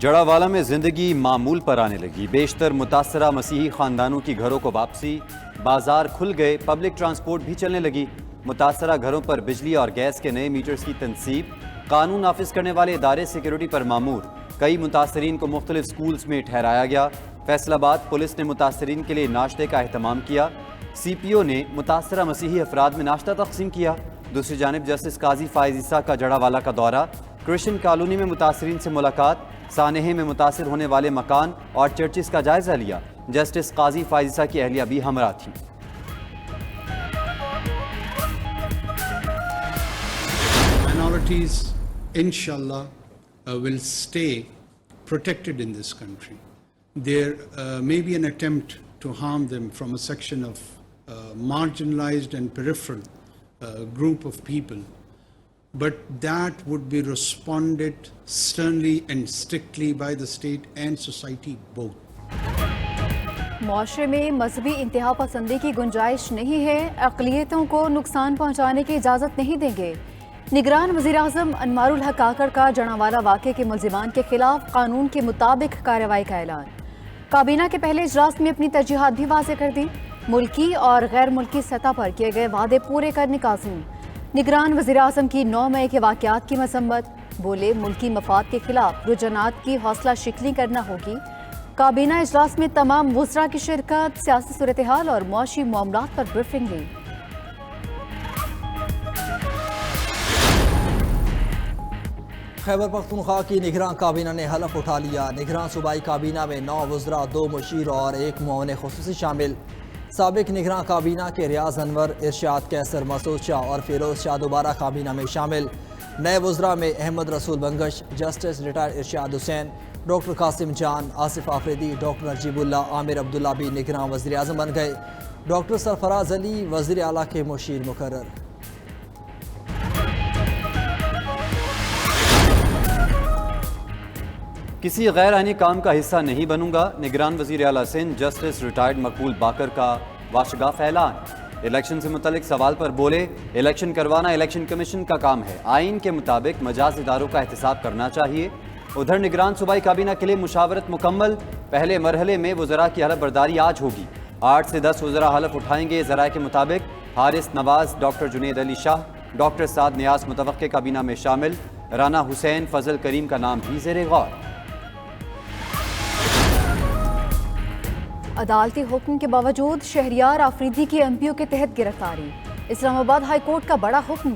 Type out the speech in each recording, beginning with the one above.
جڑاوالا میں زندگی معمول پر آنے لگی، بیشتر متاثرہ مسیحی خاندانوں کی گھروں کو واپسی، بازار کھل گئے، پبلک ٹرانسپورٹ بھی چلنے لگی، متاثرہ گھروں پر بجلی اور گیس کے نئے میٹرز کی تنصیب، قانون نافذ کرنے والے ادارے سیکیورٹی پر مامور، کئی متاثرین کو مختلف سکولز میں ٹھہرایا گیا۔ فیصل آباد پولیس نے متاثرین کے لیے ناشتے کا اہتمام کیا، سی پی او نے متاثرہ مسیحی افراد میں ناشتہ تقسیم کیا۔ دوسری جانب جسٹس قاضی فائز عیسیٰ کا جڑاوالا کا دورہ، کرسچن کالونی میں متاثرین سے ملاقات، سانحے میں متاثر ہونے والے مکان اور چرچز کا جائزہ لیا۔ جسٹس قاضی فائز عیسیٰ کی اہلیہ بھی ہمراہ تھیں۔ Minorities, inshallah, will stay protected in this country. There may be an attempt to harm them from a section of marginalized and peripheral group of people, but that would be responded sternly and strictly by the state and society both. معاشرے میں مذہبی انتہا پسندی کی گنجائش نہیں ہے، اقلیتوں کو نقصان پہنچانے کی اجازت نہیں دیں گے۔ نگران وزیراعظم انوار الحق کاکڑ کا جڑاوالا واقعے کے ملزمان کے خلاف قانون کے مطابق کارروائی کا اعلان۔ کابینہ کے پہلے اجلاس میں اپنی ترجیحات بھی واضح کر دی، ملکی اور غیر ملکی سطح پر کیے گئے وعدے پورے کرنے کا عزم۔ نگران وزیراعظم کی 9 مئی کے واقعات کی مذمت، بولے ملکی مفاد کے خلاف رجحانات کی حوصلہ شکنی کرنا ہوگی۔ کابینہ اجلاس میں تمام وزراء کی شرکت، سیاسی صورتحال اور معاشی معاملات پر بریفنگ لی۔ خیبر پختونخوا کی نگران کابینہ نے حلف اٹھا لیا۔ نگران صوبائی کابینہ میں 9 وزراء، 2 مشیر اور 1 معاون خصوصی شامل۔ سابق نگران کابینہ کے ریاض انور، ارشاد کیسر، مسعود شاہ اور فیروز شاہ دوبارہ کابینہ میں شامل۔ نئے وزراء میں احمد رسول بنگش، جسٹس ریٹائرڈ ارشاد حسین، ڈاکٹر قاسم جان، آصف آفریدی، ڈاکٹر نجیب اللہ، عامر عبداللہ بھی نگران وزیر اعظم بن گئے۔ ڈاکٹر سرفراز علی وزیر اعلیٰ کے مشیر مقرر۔ کسی غیر آئینی کام کا حصہ نہیں بنوں گا، نگران وزیر اعلیٰ سندھ جسٹس ریٹائرڈ مقبول باقر کا واشگاف اعلان۔ الیکشن سے متعلق سوال پر بولے، الیکشن کروانا الیکشن کمیشن کا کام ہے، آئین کے مطابق مجاز اداروں کا احتساب کرنا چاہیے۔ ادھر نگران صوبائی کابینہ کے لیے مشاورت مکمل، پہلے مرحلے میں وزراء کی حلف برداری آج ہوگی۔ 8 سے 10 وزراء حلف اٹھائیں گے۔ ذرائع کے مطابق حارث نواز، ڈاکٹر جنید علی شاہ، ڈاکٹر سعد نیاز متوقع کابینہ میں شامل، رانا حسین، فضل کریم کا نام بھی زیر غور۔ عدالتی حکم کے باوجود شہریار آفریدی کی ایم پی او کے تحت گرفتاری۔ اسلام آباد ہائی کورٹ کا بڑا حکم،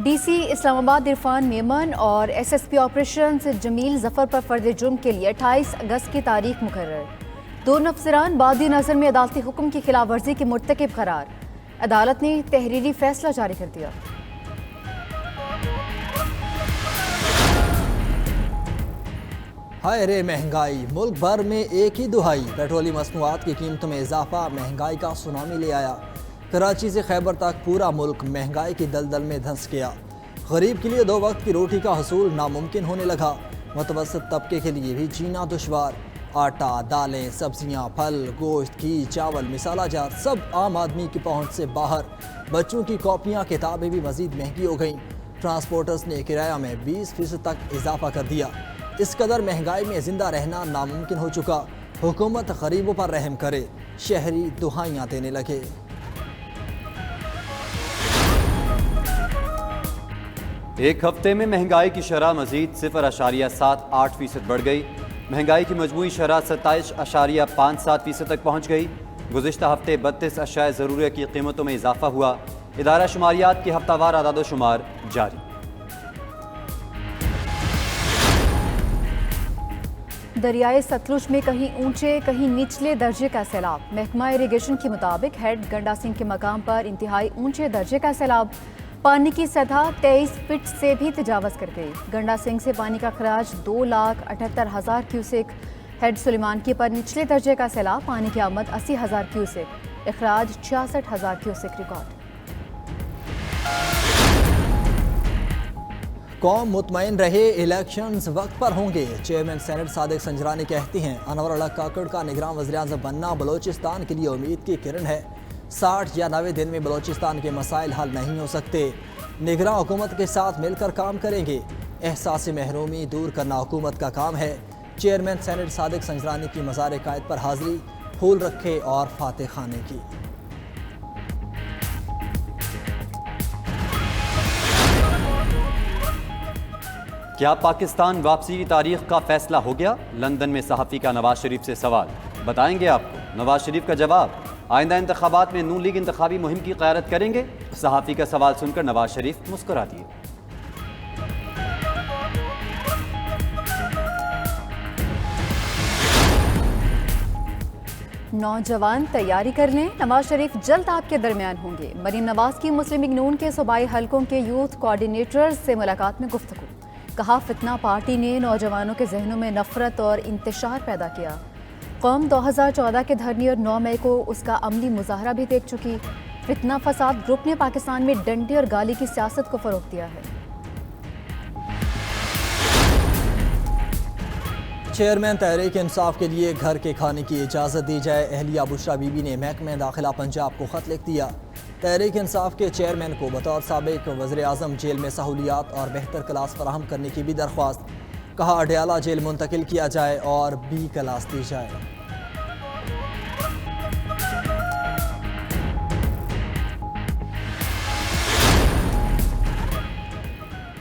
ڈی سی اسلام آباد عرفان میمن اور ایس ایس پی آپریشنز جمیل ظفر پر فرد جرم کے لیے 28 اگست کی تاریخ مقرر۔ 2 افسران بادی نظر میں عدالتی حکم کی خلاف ورزی کے مرتکب قرار، عدالت نے تحریری فیصلہ جاری کر دیا۔ ہائے رے مہنگائی، ملک بھر میں ایک ہی دہائی، پیٹرولی مصنوعات کی قیمتوں میں اضافہ مہنگائی کا سونامی لے آیا۔ کراچی سے خیبر تک پورا ملک مہنگائی کی دلدل میں دھنس گیا۔ غریب کے لیے 2 وقت کی روٹی کا حصول ناممکن ہونے لگا، متوسط طبقے کے لیے بھی جینا دشوار۔ آٹا، دالیں، سبزیاں، پھل، گوشت، گھی، چاول، مسالہ جات سب عام آدمی کی پہنچ سے باہر۔ بچوں کی کاپیاں، کتابیں بھی مزید مہنگی ہو گئیں۔ ٹرانسپورٹرز نے کرایہ میں 20% تک اضافہ کر دیا۔ اس قدر مہنگائی میں زندہ رہنا ناممکن ہو چکا۔ حکومت غریبوں پر رحم کرے، شہری دہائیاں دینے لگے۔ ایک ہفتے میں مہنگائی کی شرح مزید 0.78% بڑھ گئی۔ مہنگائی کی مجموعی شرح 27.57% تک پہنچ گئی۔ گزشتہ ہفتے 32 اشیاء ضروریہ کی قیمتوں میں اضافہ ہوا۔ ادارہ شماریات کی ہفتہ وار اعداد و شمار جاری۔ دریائے ستلج میں کہیں اونچے کہیں نچلے درجے کا سیلاب۔ محکمہ اریگیشن کے مطابق ہیڈ گنڈا سنگھ کے مقام پر انتہائی اونچے درجے کا سیلاب، پانی کی سطح 23 فٹ سے بھی تجاوز کر گئی۔ گنڈا سنگھ سے پانی کا اخراج 2,78,000 کیوسک، ہیڈ سلیمان کی پر نچلے درجے کا سیلاب، پانی کی آمد 80,000 کیوسک، اخراج 66,000 کیوسک ریکارڈ۔ قوم مطمئن رہے، الیکشنز وقت پر ہوں گے، چیئرمین سینٹ صادق سنجرانی کہتے ہیں۔ انور الحق کاکڑ کا نگران وزیر اعظم بننا بلوچستان کے لیے امید کی کرن ہے۔ 60 یا 90 دن میں بلوچستان کے مسائل حل نہیں ہو سکتے، نگراں حکومت کے ساتھ مل کر کام کریں گے۔ احساس محرومی دور کرنا حکومت کا کام ہے۔ چیئرمین سینٹ صادق سنجرانی کی مزار قائد پر حاضری، پھول رکھے اور فاتح خانے کی۔ کیا پاکستان واپسی کی تاریخ کا فیصلہ ہو گیا؟ لندن میں صحافی کا نواز شریف سے سوال، بتائیں گے آپ کو نواز شریف کا جواب۔ آئندہ انتخابات میں نون لیگ انتخابی مہم کی قیادت کریں گے؟ صحافی کا سوال سن کر نواز شریف مسکرا دیے۔ نوجوان تیاری کر لیں، نواز شریف جلد آپ کے درمیان ہوں گے۔ مریم نواز کی مسلم لیگ نون کے صوبائی حلقوں کے یوتھ کوآرڈینیٹرز سے ملاقات میں گفتگو، کہا فتنہ پارٹی نے نوجوانوں کے ذہنوں میں نفرت اور انتشار پیدا کیا۔ قوم 2014 کے دھرنے اور 9 مئی کو اس کا عملی مظاہرہ بھی دیکھ چکی۔ فتنہ فساد گروپ نے پاکستان میں ڈنڈے اور گالی کی سیاست کو فروغ دیا ہے۔ چیئرمین تحریک انصاف کے لیے گھر کے کھانے کی اجازت دی جائے، اہلیہ بشرا بی بی نے محکمہ داخلہ پنجاب کو خط لکھ دیا۔ تحریک انصاف کے چیئرمین کو بطور سابق وزیر اعظم جیل میں سہولیات اور بہتر کلاس فراہم کرنے کی بھی درخواست، کہا اڈیالہ جیل منتقل کیا جائے اور بی کلاس دی جائے۔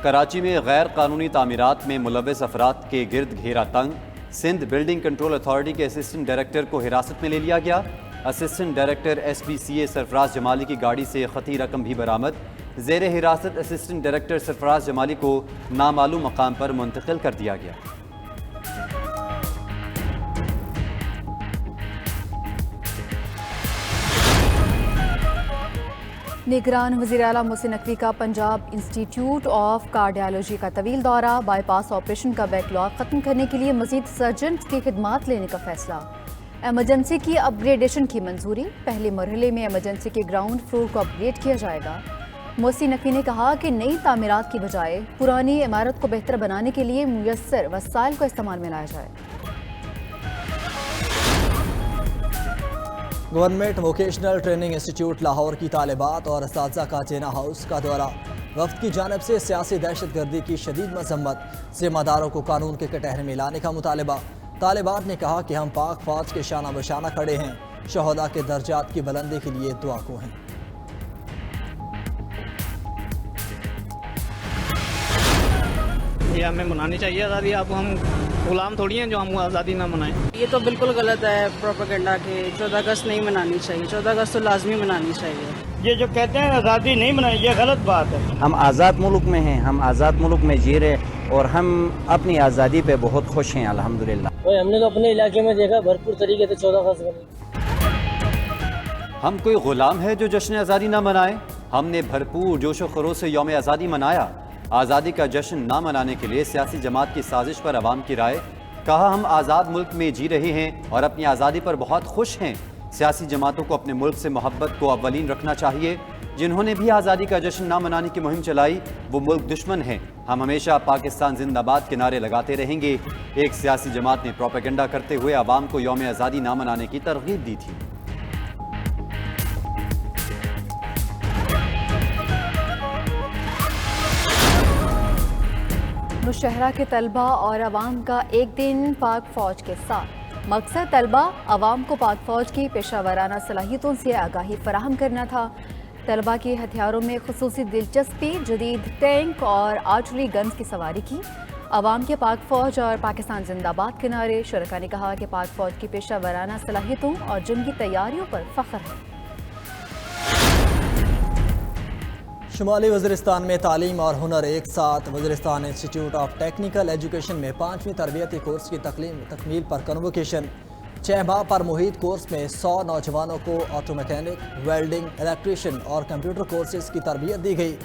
کراچی میں غیر قانونی تعمیرات میں ملوث افراد کے گرد گھیرا تنگ، سندھ بلڈنگ کنٹرول اتھارٹی کے اسسٹنٹ ڈائریکٹر کو حراست میں لے لیا گیا۔ اسسٹنٹ ڈائریکٹر ایس پی سی اے سرفراز جمالی کی گاڑی سے خطی رقم بھی برآمد۔ زیر حراست اسسٹنٹ ڈائریکٹر سرفراز جمالی کو نامعلوم مقام پر منتقل کر دیا گیا۔ نگران وزیر اعلیٰ محسن نقوی کا پنجاب انسٹیٹیوٹ آف کارڈیالوجی کا طویل دورہ، بائی پاس آپریشن کا بیک لاگ ختم کرنے کے لیے مزید سرجنز کی خدمات لینے کا فیصلہ۔ ایمرجنسی کی اپ گریڈیشن کی منظوری، پہلے مرحلے میں ایمرجنسی کے گراؤنڈ فلور کو اپ گریڈ کیا جائے گا۔ محسن نقوی نے کہا کہ نئی تعمیرات کی بجائے پرانی عمارت کو بہتر بنانے کے لیے میسر وسائل کو استعمال میں لایا جائے۔ Government vocational training institute Lahore کی طالبات اور اساتذہ کا جینا ہاؤس کا دورہ، وفد کی جانب سے سیاسی دہشت گردی کی شدید مذمت، ذمہ داروں کو قانون کے کٹہرے میں لانے کا مطالبہ۔ طالبات نے کہا کہ ہم پاک فوج کے شانہ بشانہ کھڑے ہیں، شہداء کے درجات کی بلندی کے لیے دعا کو ہیں۔ یہ ہمیں منانی چاہیے آزادی، اب ہم غلام تھوڑی ہیں جو ہم آزادی نہ منائیں۔ یہ تو بالکل غلط ہے پروپیگنڈا کہ 14 اگست نہیں منانی چاہیے، 14 اگست تو لازمی منانی چاہیے۔ یہ جو کہتے ہیں آزادی نہیں منائی، یہ غلط بات ہے۔ ہم آزاد ملک میں ہیں، ہم آزاد ملک میں جی رہے اور ہم اپنی آزادی پہ بہت خوش ہیں الحمدللہ۔ ہم نے تو اپنے علاقے میں دیکھا بھرپور طریقے سے 14 اگست بنی۔ ہم کوئی غلام ہے جو جشن آزادی نہ منائے؟ ہم نے بھرپور جوش و خروش سے یوم آزادی منایا۔ آزادی کا جشن نہ منانے کے لیے سیاسی جماعت کی سازش پر عوام کی رائے، کہا ہم آزاد ملک میں جی رہے ہیں اور اپنی آزادی پر بہت خوش ہیں۔ سیاسی جماعتوں کو اپنے ملک سے محبت کو اولین رکھنا چاہیے۔ جنہوں نے بھی آزادی کا جشن نہ منانے کی مہم چلائی وہ ملک دشمن ہیں۔ ہم ہمیشہ پاکستان زندہ باد کے نعرے لگاتے رہیں گے۔ ایک سیاسی جماعت نے پروپیگنڈا کرتے ہوئے عوام کو یوم آزادی نہ منانے کی ترغیب دی تھی۔ نوشہرہ کے طلبہ اور عوام کا ایک دن پاک فوج کے ساتھ، مقصد طلبہ عوام کو پاک فوج کی پیشہ ورانہ صلاحیتوں سے آگاہی فراہم کرنا تھا۔ طلبہ کی ہتھیاروں میں خصوصی دلچسپی، جدید ٹینک اور آرٹلری گنز کی سواری کی۔ عوام کے پاک فوج اور پاکستان زندہ باد کے نعرے۔ شرکاء نے کہا کہ پاک فوج کی پیشہ ورانہ صلاحیتوں اور جنگی تیاریوں پر فخر ہے۔ شمالی وزیرستان میں تعلیم اور ہنر ایک ساتھ، Waziristan institute of technical education میں 5ویں تربیتی کورس کی تکمیل پر کنووکیشن۔ 6 ماہ پر محیط کورس میں 100 نوجوانوں کو آٹو میکینک، ویلڈنگ، الیکٹریشین اور کمپیوٹر کورسز کی تربیت دی گئی۔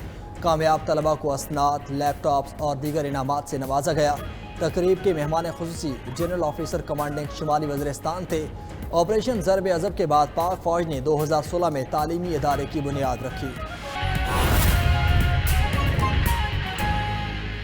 کامیاب طلبہ کو اسناد، لیپ ٹاپس اور دیگر انعامات سے نوازا گیا۔ تقریب کے مہمان خصوصی جنرل آفیسر کمانڈنگ شمالی وزیرستان تھے۔ آپریشن ضرب عضب کے بعد پاک فوج نے 2016 میں تعلیمی ادارے کی بنیاد رکھی۔